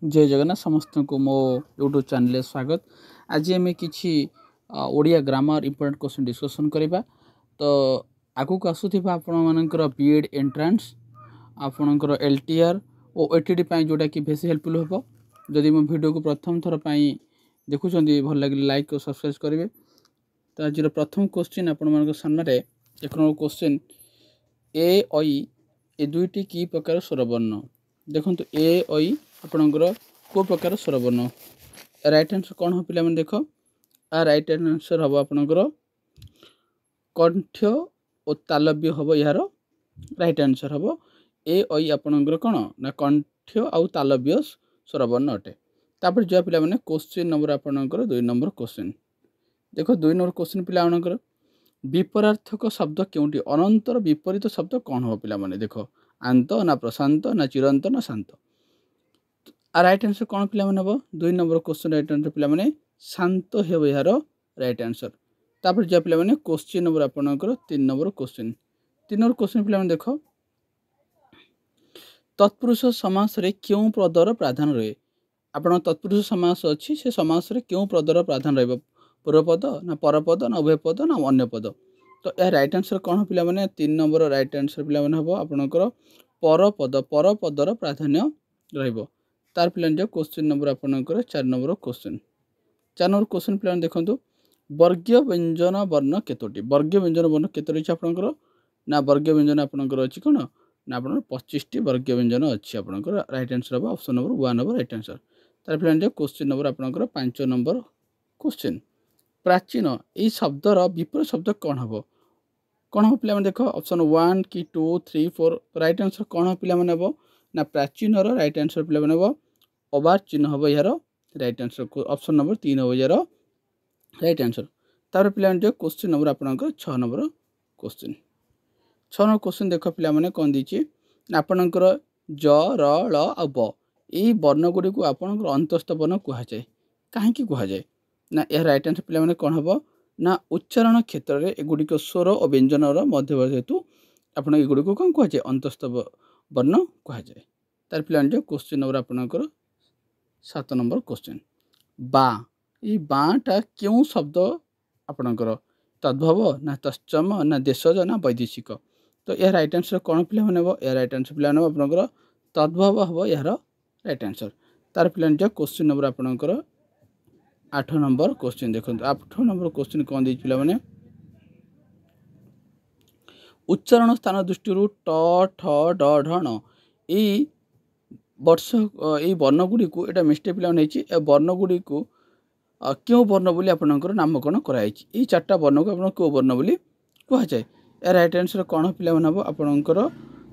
जय जगन्नाथ समस्त को मो यूट्यूब चैनल स्वागत। आज आम कि Odia grammar important question discussion करवा। तो आगू को आसूबा आपर बीएड एंट्रांस आपणकर एलटीआर और एटीडी जोटा कि बेसी हेल्पफुल हम। जदि मो वीडियो को प्रथम थर देखुं भल लगे लाइक और सब्सक्राइब करेंगे। तो आज प्रथम क्वेश्चन आपण सामने एक नंबर क्वेश्चन ए आई ए दुईटी की प्रकार स्वरवर्ण देखो। ए आई आपणकर को प्रकार स्वरवर्ण राइट आंसर कौन हो पिला देख आ राइट आंसर हम आपणकर कंठ और तालव्य हम यार राइट आंसर हम ए आई आपणकर कौन ना कंठ आउ तालव्य स्वरवर्ण अटे। तापर जो पिला माने क्वेश्चन नंबर आपणकर 2 नंबर क्वेश्चन देखो 2 नंबर क्वेश्चन पिला आपणकर विपरार्थक शब्द क्योंटी अनंतर विपरीत शब्द कौन हो पिला माने देखो आंत ना प्रशांत ना चिरंत ना शांत। आ राइट आंसर कौन पिला माने हम 2 नंबर क्वेश्चन राइट आंसर पिला माने शांत हेबो यार राइट आंसर। तापर जे पिला माने क्वेश्चन नंबर आपनकर 3 नंबर क्वेश्चन पिला माने देखो तत्पुरुष समास रे क्यों पदर प्राधान्य रहे। आपण तत्पुरुष समास अछि से समास रे क्यों पदर प्राधान्य रहबो पूर्वपद ना परपद ना उभयपद ना अन्य पद। तो यह राइट आंसर कौन पिला माने 3 नंबर राइट आंसर पिला माने हबो आपनकर परपदर प्राधान्य रहबो। तार पिला जो क्वेश्चन नंबर आपनकर 4 नंबर क्वेश्चन पिला देखंतु वर्गीय व्यंजन वर्ण केतोटी वर्गीय व्यंजन वर्ण केतोटी अछि आपनकर ना वर्गीय व्यंजन आपनकर अछि कोन ना आपन 25 टी वर्गीय व्यंजन अछि आपनकर राइट आंसर हबो option number 1 number right answer. तार पिला जो क्वेश्चन नंबर आपनकर 5 नंबर क्वेश्चन प्राचीन ए शब्दर विपरीत शब्द कौन हम कौन पिला देख ऑप्शन 1 कि 2 3 4 राइट आंसर कौन पिला हम ना प्राचीन राइट आंसर पिला हम अवाचीन हम यार राइट आंसर ऑप्शन नंबर 3 हम यार राइट आंसर। तार पिला जो क्वेश्चन नंबर आपनकर 6 नंबर क्वेश्चन देख पिला माने कौन दीची आपनकर ज र ल आ ब ए वर्ण गुडी को आपनकर अंतस्थ वर्ण कहा जाए काहे कहा जाए ना यह राइट आंसर पिला माने कौन हम ना उच्चारण क्षेत्र में एगुड़िक स्वर और व्यंजन मध्यवर्ती हेतु आपन एगुड़ी को कौन कहा जाए अंतस्थ वर्ण कहा जाए। तार पिला जो क्वेश्चन नंबर आपनकर 7 नंबर क्वेश्चन बा ये बाटा क्यों शब्द आपनकर तद्भव ना तत्सम ना देशज ना वैदेशिक। तो यह राइट आंसर कौन पिला माने यह राइट आंसर पिला माने आपनकर तद्भव हम यार राइट आंसर। तार पिला जो क्वेश्चन नंबर आपनकर 8 नंबर क्वेश्चन देखो 8 नंबर क्वेश्चन कौन दी पिला माने उच्चारण स्थान दृष्टि ट ठ ड ढ ण ए वर्ष ये वर्ण गुडी को एटा मिस्टेक पिला नै छि ए वर्ण गुडी को क्यों वर्ण बोली आपनकर नामकरण कराई छि ए चारटा वर्ण को आपन को वर्ण बोली कहा जाए। ए राइट आंसर कौन पिला माने आपनकर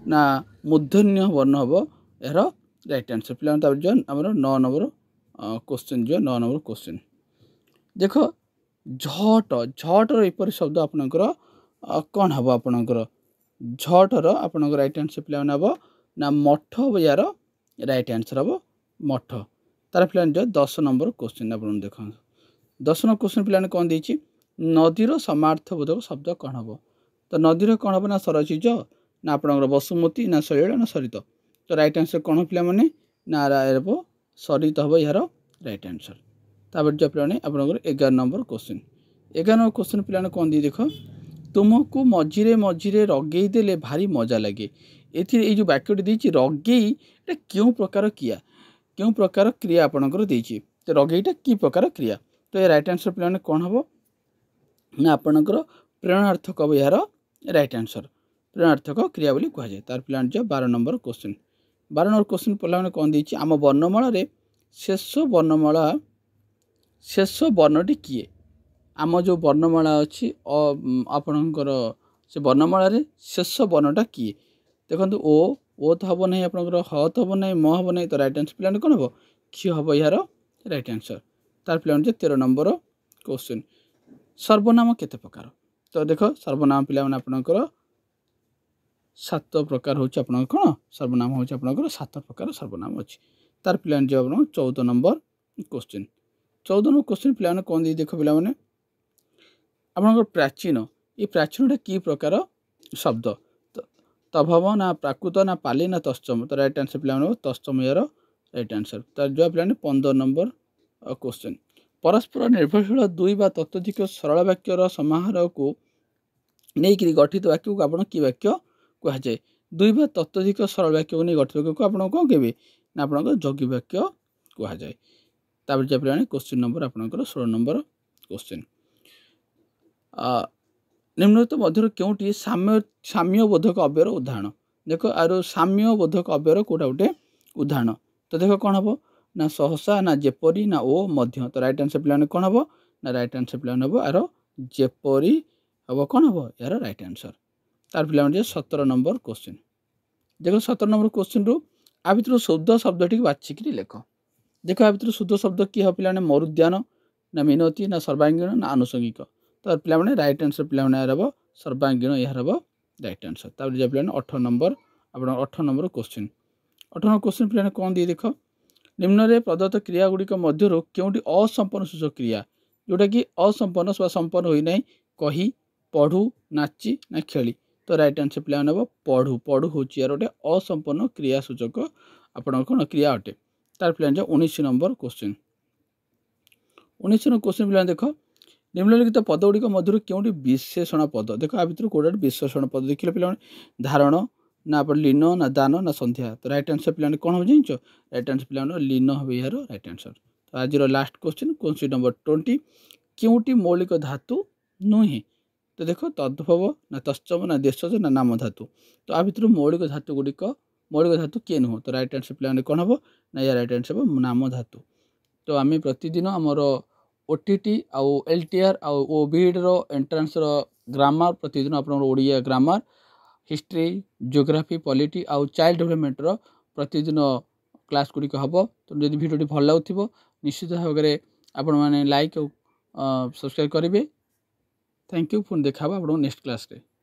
ना मूर्धन्य वर्ण हबो एहर राइट आंसर पिला माने जो हमर 9 नंबर क्वेश्चन जो 9 नंबर क्वेश्चन देख झट एपरी शब्द आपनकर कौन हम आपनकर झटर आपनकर राइट आंसर पिला माने हम ना मठ यार राइट आंसर हम मठ। तार पिला जो 10 नंबर क्वेश्चन आप देख 10 नंबर क्वेश्चन पिला कौन देछि नदीर समार्थबोधक शब्द कौन हम। तो नदीर कौन हम ना सरचिज ना आपनकर बसुमती ना शैल ना सरित। तो राइट आंसर कौन पिला माने ना सरित हम यार राइट आंसर। तापर जो पिलाने आपनकर 11 नंबर क्वेश्चन पिलाने कौन दी देख तुमको मझिरे मझिरे रगेई देले भारी मजा लगे एथिरे ए जो वाक्यटी देछि रगेई एटा क्यों प्रकार क्रिया आपनकर देछि। तो रगेईटा की प्रकार क्रिया। तो ये राइट आंसर पिलाने कौन हम ना आपनकर प्रेरणार्थक हम यार राइट आंसर प्रेरणार्थक क्रिया बोली कहा जाए। तार पिलाने जो 12 नंबर क्वेश्चन पिलाने कौन देछि आम वर्णमाला रे शेष वर्णटी किए आम जो वर्णमाला अच्छी आपणकर से वर्णमाला रे शेष वर्णटा किए देखो ओ तो हम ना आपनकर ह तो हम ना म हम ना। तो राइट आंसर पिलाने कौन हम क्ष हम यार राइट आंसर। तार पिलाने जो 13 नंबर क्वेश्चन सर्वनाम केते प्रकार। तो देखो सर्वनाम पिला माने आपनकर 7 प्रकार होछि आपनकर कोन सर्वनाम होछि आपनकर 7 प्रकार सर्वनाम अछि। तार पिलाने जो आपन 14 नंबर क्वेश्चन पिलाने कौन दी देख पिला माने आपनकर प्राचीन ये प्राचीनटा की प्रकार शब्द तभव ना प्राकृत ना पाली ना तत्सम। तो राइट आंसर पिला माने तत्सम यार राइट आंसर तार जवाब पे 15 नंबर क्वेश्चन परस्पर निर्भरशील दुई बा तत्वधिक सरल वाक्यर समाहार को नहीं गठित वाक्य को आप कि वाक्य कहुए दुई बा तत्वधिक सरल वाक्य को नहीं गठित वाक्य को आप कौन कहे ना आप जोगी वाक्य कहुए तापर जब पे क्वेश्चन नंबर आपंकर 16 नंबर क्वेश्चन निम्नलिखित मध्य क्योंटी साम्यबोधक अव्ययर उदाहरण देख आर साम्यबोधक अव्ययर कौटा गोटे उदाहरण तो देख कौन हम ना सहसा ना जेपरी ना ओ मध्य तो राइट आंसर पे कौन हम ना राइट आंसर पे हम आर जेपरी हम कौन हम यार राइट आंसर तार पे 17 नंबर क्वेश्चन देख 17 नंबर क्वेश्चन रु आ भर शुद्ध शब्द टी बाछिक लिख देख आ भर शुद्ध शब्द किए हम पे मरुद्यान ना मिनती ना सर्वांगीण ना आनुषंगिक तो पे राइट आंसर पे हम सर्वांगीण यार हम राइट आंसर तापर जब पे 18 नंबर आप 18 नंबर क्वेश्चन 18 क्वेश्चन पे कौन दिए देख निम्न में प्रदत्त क्रियागुड़िक मध्य क्योंटी असंपन्न सूचक क्रिया जोटा कि असंपन्न संपन्न होना कही पढ़ू नाची ना खेली तो राइट आंसर पे हम पढ़ू पढ़ू हूँ यार गोटे असंपन्न क्रिया सूचक आपण कौन क्रिया अटे तार पे 19 नंबर क्वेश्चन 19 नंबर क्वेश्चन पे देख निम्नलिखित पदगुड़िक मध्य क्योंटी विशेषण पद देख आ भर कौटे विशेषण पद देखिए पे धारण ना आप लीन ना दान ना संध्या तो राइट आंसर पे कौन हम जान राइट आंसर पे लीन हम यार राइट आंसर तो आज last question question number 20 Kyonti मौलिक धातु नुहे तो देख तद्भव ना तत्सम ना देशज ना नाम धातु तो आ भर मौलिक धातु गुड़िक मौलिक धातु किए नुह तो राइट आंसर पे कौन हम ना या राइट आंसर हम नाम धातु तो आम प्रतिदिन आमर ओटीटी आउ एलटीआर आउ ओबीईडी एंट्रांस ग्रामर प्रतिदिन आप Odia grammar history geography polity आउ चाइल्ड डेवलपमेंट प्रतिदिन क्लास गुड़िक हम तो जब भिडियो भल लगुव निश्चित भाव में आपण मैंने लाइक सब्सक्राइब करेंगे थैंक यू पुणी देखा आप नेक्स्ट क्लास रे।